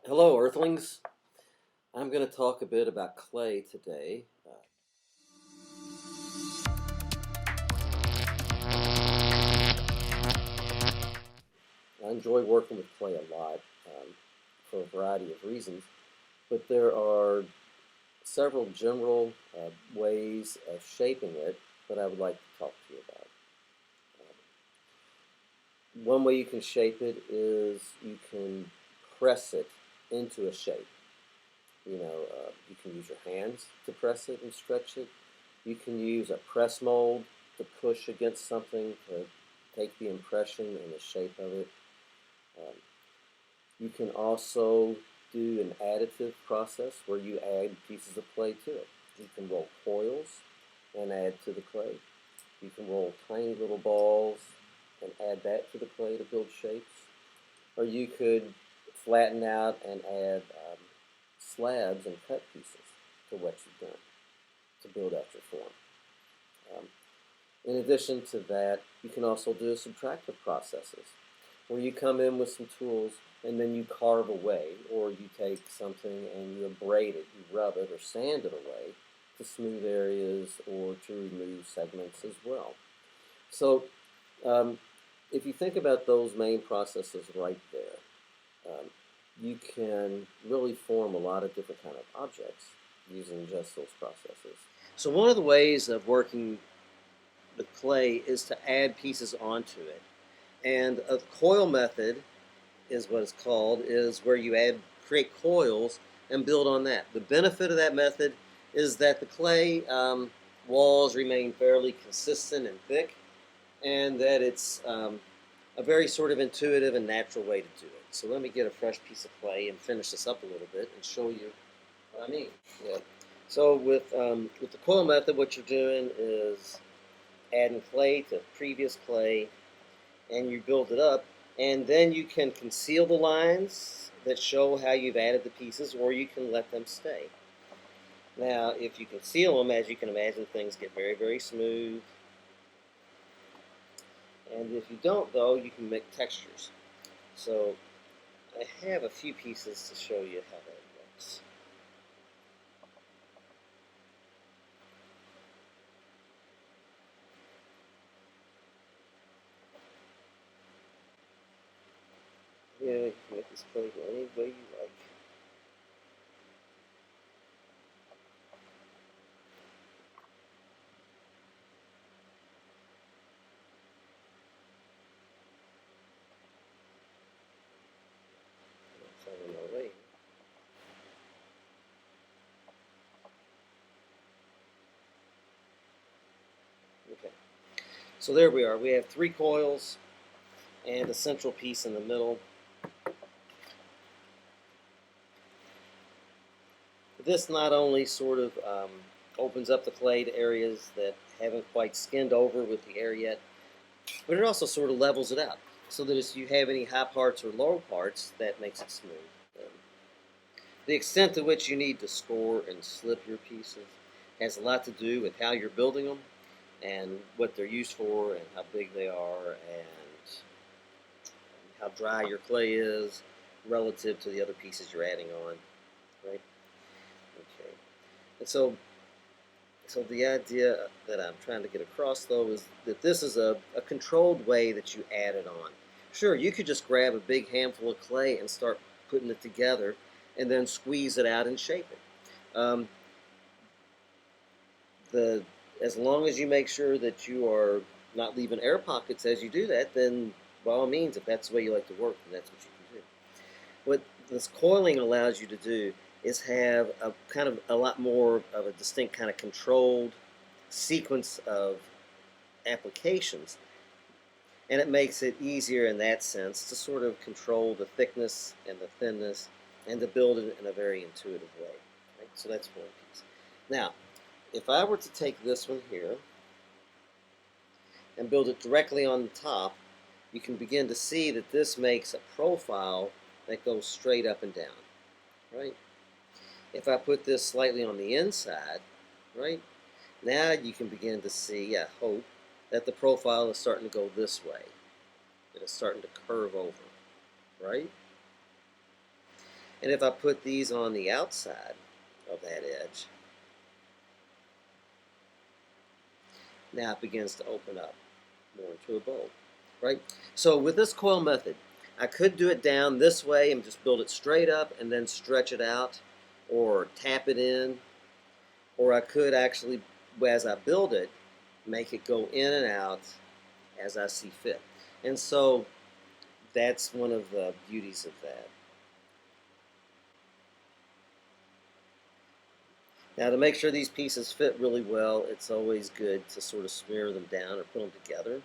Hello, Earthlings. I'm going to talk a bit about clay today. I enjoy working with clay a lot for a variety of reasons, but there are several general ways of shaping it that I would like to talk to you about. One way you can shape it is you can press it into a shape. You can use your hands to press it and stretch it. You can use a press mold to push against something to take the impression and the shape of it. Um, you can also do an additive process where you add pieces of clay to it. You can roll coils and add to the clay. You can roll tiny little balls and add that to the clay to build shapes. Or you could flatten out and add slabs and cut pieces to what you've done to build out your form. Um, in addition to that, you can also do subtractive processes where you come in with some tools and then you carve away, or you take something and you abrade it, you rub it or sand it away to smooth areas or to remove segments as well. So if you think about those main processes right there, you can really form a lot of different kind of objects using just those processes. So one of the ways of working with clay is to add pieces onto it. And a coil method is what it's called, is where you create coils and build on that. The benefit of that method is that the clay walls remain fairly consistent and thick, and that it's a very sort of intuitive and natural way to do it. So let me get a fresh piece of clay and finish this up a little bit and show you what I mean. Yeah. So with the coil method, what you're doing is adding clay to previous clay, and you build it up, and then you can conceal the lines that show how you've added the pieces, or you can let them stay. Now, if you conceal them, as you can imagine, things get very, very smooth. And if you don't, though, you can make textures. So I have a few pieces to show you how that works. Yeah, you can make this clay go any way you like. That's on my way. Okay. So there we are. We have 3 coils and a central piece in the middle. This not only sort of opens up the clay to areas that haven't quite skinned over with the air yet, but it also sort of levels it out so that if you have any high parts or low parts, that makes it smooth. The extent to which you need to score and slip your pieces has a lot to do with how you're building them and what they're used for and how big they are and how dry your clay is relative to the other pieces you're adding on, right? Okay. And so the idea that I'm trying to get across, though, is that this is a controlled way that you add it on. Sure, you could just grab a big handful of clay and start putting it together and then squeeze it out and shape it. As long as you make sure that you are not leaving air pockets as you do that, then by all means, if that's the way you like to work, then that's what you can do. What this coiling allows you to do is have a kind of a lot more of a distinct kind of controlled sequence of applications, and it makes it easier in that sense to sort of control the thickness and the thinness and to build it in a very intuitive way. Right? So that's one piece. Now, if I were to take this one here and build it directly on the top, you can begin to see that this makes a profile that goes straight up and down, right? If I put this slightly on the inside, right, now you can begin to see, I hope, that the profile is starting to go this way. That it's starting to curve over, right? And if I put these on the outside of that edge, now it begins to open up more into a bowl, right? So with this coil method, I could do it down this way and just build it straight up and then stretch it out or tap it in, or I could actually, as I build it, make it go in and out as I see fit. And so that's one of the beauties of that. Now, to make sure these pieces fit really well, it's always good to sort of smear them down or put them together,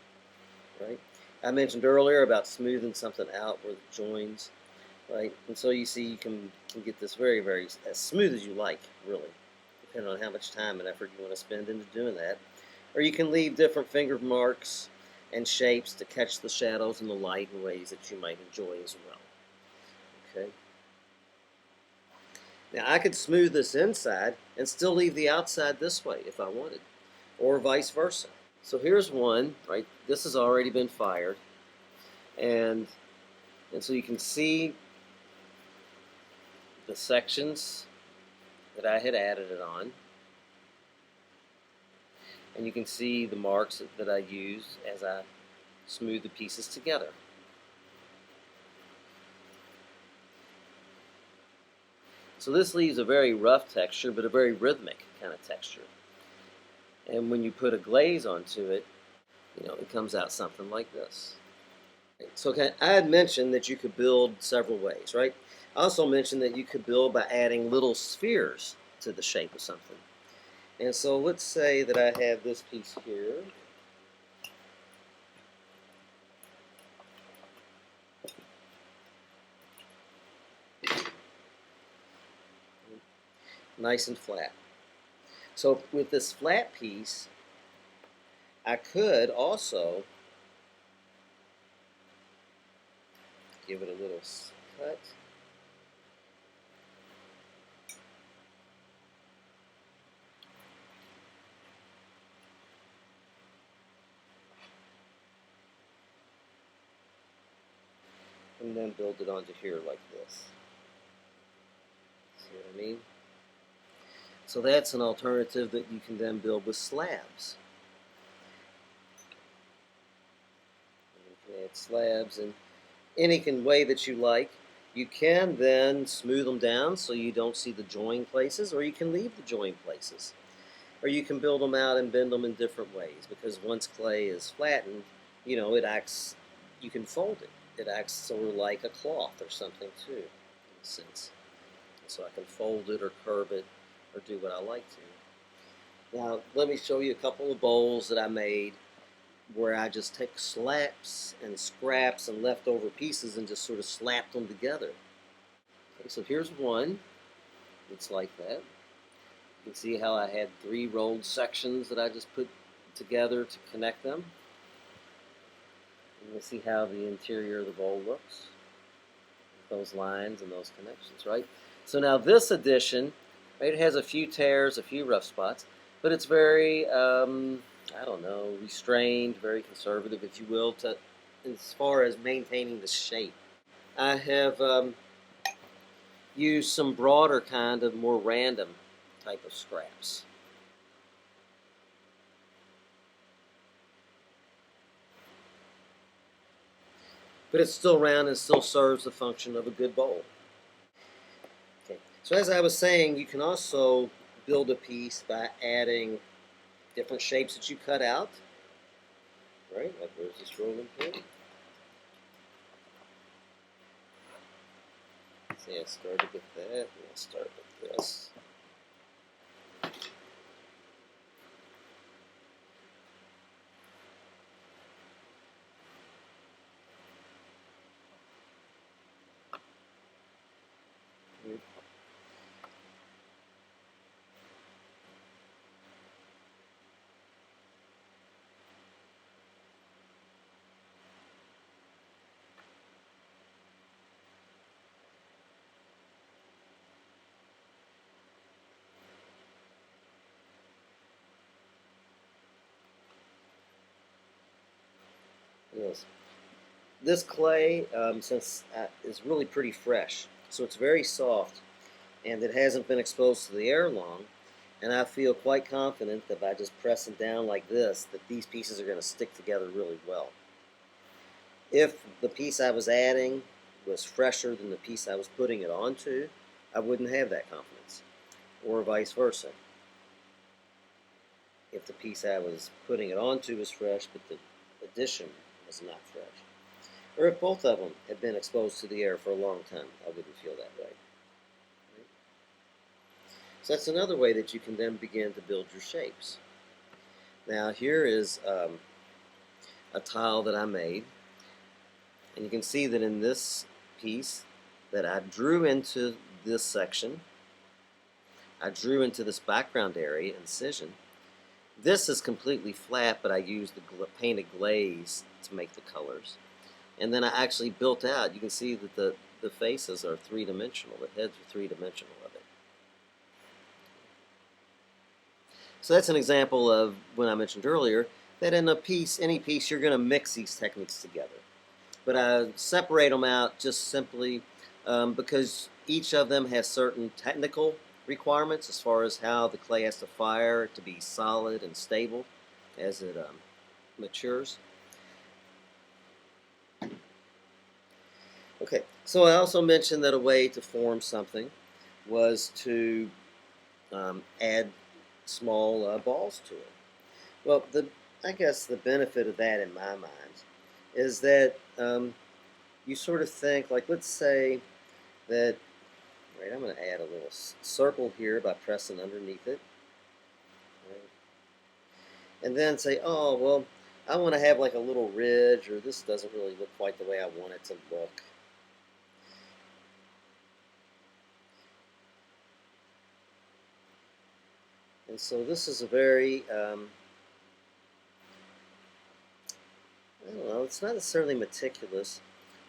right? I mentioned earlier about smoothing something out where it joins, right? And so you see you can get this very, very as smooth as you like, really, depending on how much time and effort you want to spend into doing that. Or you can leave different finger marks and shapes to catch the shadows and the light in ways that you might enjoy as well. Okay. Now I could smooth this inside and still leave the outside this way if I wanted, or vice versa. So here's one, right? This has already been fired, and so you can see the sections that I had added it on, and you can see the marks that I used as I smooth the pieces together. So this leaves a very rough texture, but a very rhythmic kind of texture. And when you put a glaze onto it, it comes out something like this. So I had mentioned that you could build several ways, right? I also mentioned that you could build by adding little spheres to the shape of something. And so let's say that I have this piece here. Nice and flat. So with this flat piece, I could also give it a little cut. And then build it onto here like this. See what I mean? So that's an alternative that you can then build with slabs. You can add slabs in any way that you like. You can then smooth them down so you don't see the join places, or you can leave the join places. Or you can build them out and bend them in different ways, because once clay is flattened, it acts, you can fold it. It acts sort of like a cloth or something too, in a sense. So I can fold it or curve it or do what I like to. Now, let me show you a couple of bowls that I made where I just take slaps and scraps and leftover pieces and just sort of slapped them together. Okay, so here's one. It's like that. You can see how I had 3 rolled sections that I just put together to connect them. And you'll see how the interior of the bowl looks. Those lines and those connections, right? So now this edition, right, it has a few tears, a few rough spots, but it's very, restrained, very conservative, if you will, as far as maintaining the shape. I have used some broader kind of more random type of scraps. But it's still round and still serves the function of a good bowl. Okay. So as I was saying, you can also build a piece by adding different shapes that you cut out. Right? Like there's this rolling pin. See, I started with that, and I'll start with this. Yes. This clay, since is really pretty fresh, So it's very soft, and it hasn't been exposed to the air long, and I feel quite confident that by just pressing down like this, that these pieces are going to stick together really well. If the piece I was adding was fresher than the piece I was putting it onto, I wouldn't have that confidence, or vice versa. If the piece I was putting it onto was fresh, but the addition was not fresh. Or if both of them had been exposed to the air for a long time, I wouldn't feel that way. Right? So that's another way that you can then begin to build your shapes. Now here is a tile that I made, and you can see that in this piece that I drew into this section, I drew into this background area, incision. This is completely flat, but I used the painted glaze to make the colors. And then I actually built out, you can see that the faces are three-dimensional, the heads are three-dimensional of it. So that's an example of when I mentioned earlier that in a piece, any piece, you're going to mix these techniques together. But I separate them out just simply because each of them has certain technical requirements as far as how the clay has to fire to be solid and stable as it matures. Okay, so I also mentioned that a way to form something was to add small balls to it. Well, I guess the benefit of that in my mind is that you sort of think, like, let's say that, right, I'm going to add a little circle here by pressing underneath it. Right? And then say, oh, well, I want to have like a little ridge, or this doesn't really look quite the way I want it to look. And so this is a very, I don't know, it's not necessarily meticulous,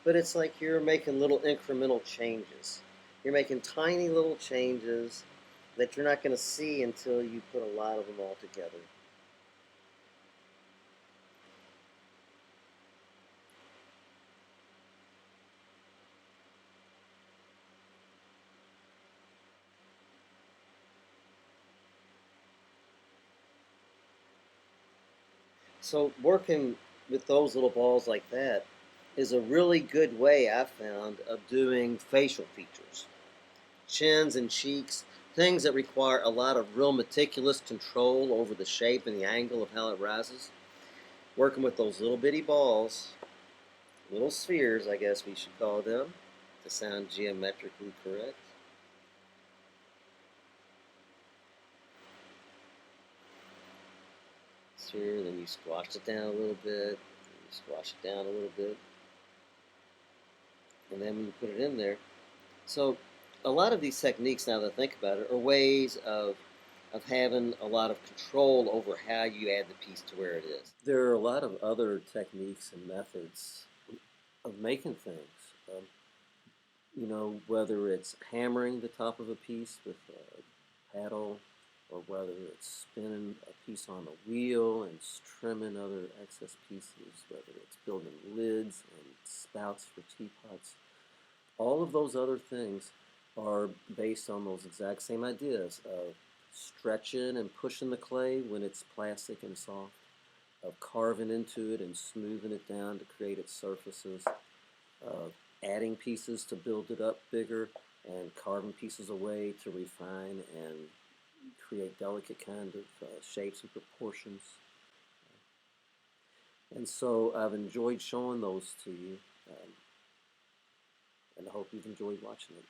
but it's like you're making little incremental changes. You're making tiny little changes that you're not going to see until you put a lot of them all together. So working with those little balls like that is a really good way, I found, of doing facial features. Chins and cheeks, things that require a lot of real meticulous control over the shape and the angle of how it rises. Working with those little bitty balls, little spheres, I guess we should call them, to sound geometrically correct. Sphere, then you squash it down a little bit, you squash it down a little bit, and then when you put it in there. So a lot of these techniques, now that I think about it, are ways of having a lot of control over how you add the piece to where it is. There are a lot of other techniques and methods of making things. You know, whether it's hammering the top of a piece with a paddle, or whether it's spinning a piece on a wheel and trimming other excess pieces, whether it's building lids and spouts for teapots. All of those other things are based on those exact same ideas of stretching and pushing the clay when it's plastic and soft, of carving into it and smoothing it down to create its surfaces, of adding pieces to build it up bigger, and carving pieces away to refine and create delicate kind of shapes and proportions. And so I've enjoyed showing those to you, and I hope you've enjoyed watching it.